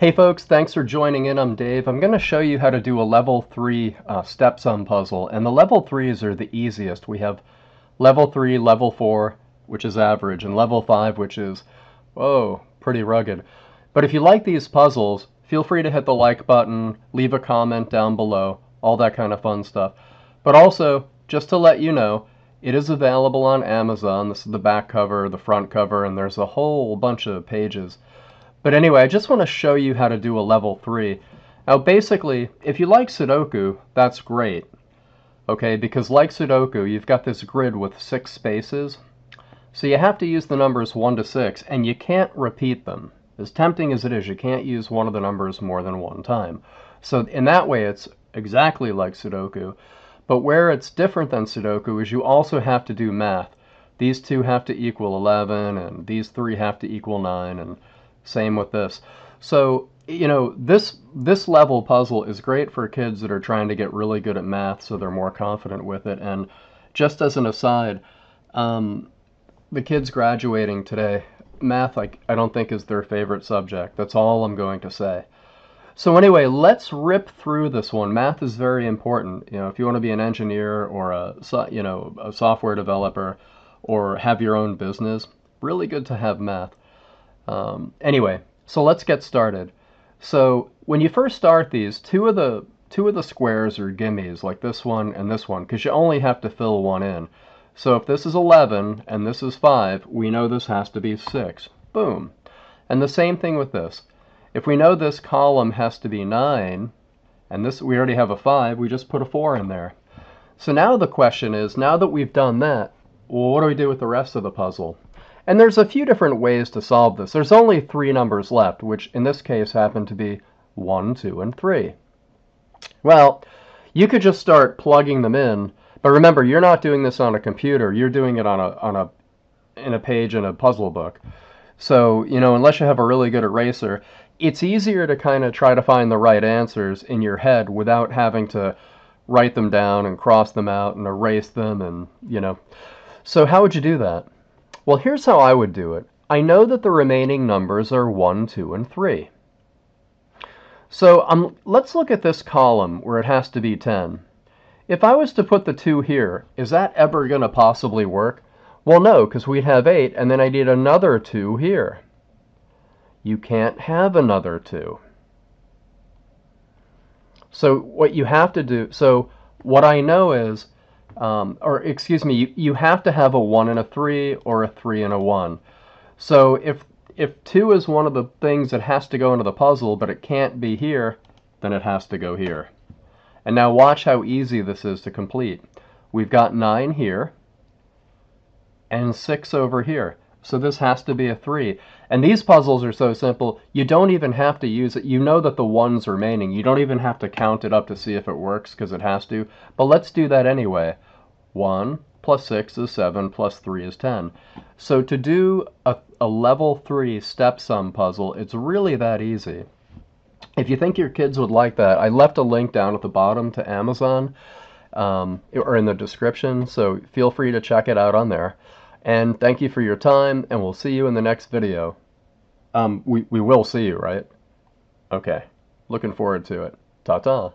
Hey folks, thanks for joining in. I'm Dave. I'm going to show you how to do a level 3 step sum puzzle. And the level 3s are the easiest. We have level 3, level 4, which is average, and level 5, which is, whoa, pretty rugged. But if you like these puzzles, feel free to hit the like button, leave a comment down below, all that kind of fun stuff. But also, just to let you know, it is available on Amazon. This is the back cover, the front cover, and there's a whole bunch of pages. But anyway, I just want to show you how to do a level 3. Now basically, if you like Sudoku, that's great. Okay, because like Sudoku, you've got this grid with 6 spaces. So you have to use the numbers 1 to 6, and you can't repeat them. As tempting as it is, you can't use one of the numbers more than one time. So in that way, it's exactly like Sudoku. But where it's different than Sudoku is you also have to do math. These two have to equal 11, and these 3 have to equal 9, and same with this. So, you know, this level puzzle is great for kids that are trying to get really good at math so they're more confident with it. And just as an aside, the kids graduating today, math I don't think is their favorite subject. That's all I'm going to say. So anyway, let's rip through this one. Math is very important. You know, if you want to be an engineer or a software developer or have your own business, really good to have math. Anyway, so let's get started. So when you first start these, two of the squares are gimmes, like this one and this one, because you only have to fill one in. So if this is 11 and this is 5, we know this has to be 6. Boom. And the same thing with this. If we know this column has to be 9, and this we already have a 5, we just put a 4 in there. So now the question is, now that we've done that, well, what do we do with the rest of the puzzle? And there's a few different ways to solve this. There's only 3 numbers left, which in this case happen to be 1, 2, and 3. Well, you could just start plugging them in, but remember, you're not doing this on a computer. You're doing it in a page in a puzzle book. So, you know, unless you have a really good eraser, it's easier to kind of try to find the right answers in your head without having to write them down and cross them out and erase them and, you know. So how would you do that? Well, here's how I would do it. I know that the remaining numbers are 1, 2, and 3. So let's look at this column where it has to be 10. If I was to put the 2 here, is that ever going to possibly work? Well, no, because we'd have 8, and then I need another 2 here. You can't have another 2. So what you have to do, so what I know is, or excuse me, you have to have a 1 and a 3 or a 3 and a 1. So if 2 is one of the things that has to go into the puzzle, but it can't be here, then it has to go here. And now watch how easy this is to complete. We've got 9 here and 6 over here. So this has to be a 3. And these puzzles are so simple, you don't even have to use it. You know that the 1's remaining. You don't even have to count it up to see if it works, because it has to. But let's do that anyway. 1 plus 6 is 7 plus 3 is 10. So to do a level 3 step sum puzzle, it's really that easy. If you think your kids would like that, I left a link down at the bottom to Amazon, or in the description, so feel free to check it out on there. And thank you for your time, and we'll see you in the next video. We will see you, right? Okay. Looking forward to it. Ta-ta.